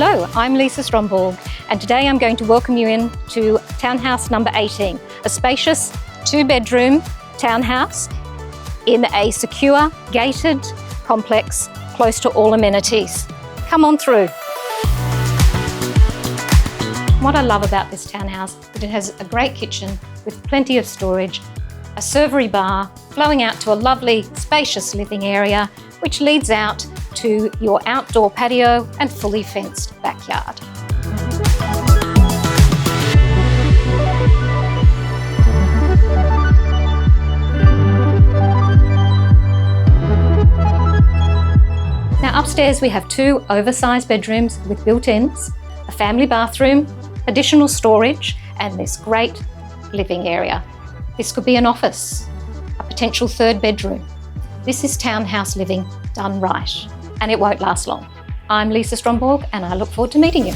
Hello, I'm Lisa Stromborg, and today I'm going to welcome you in to townhouse number 18, a spacious 2-bedroom townhouse in a secure, gated complex close to all amenities. Come on through. What I love about this townhouse is that it has a great kitchen with plenty of storage, a servery bar flowing out to a lovely, spacious living area, which leads out to your outdoor patio and fully fenced backyard. Now upstairs we have 2 oversized bedrooms with built-ins, a family bathroom, additional storage, and this great living area. This could be an office, a potential 3rd bedroom. This is townhouse living done right, and it won't last long. I'm Lisa Stromborg, and I look forward to meeting you.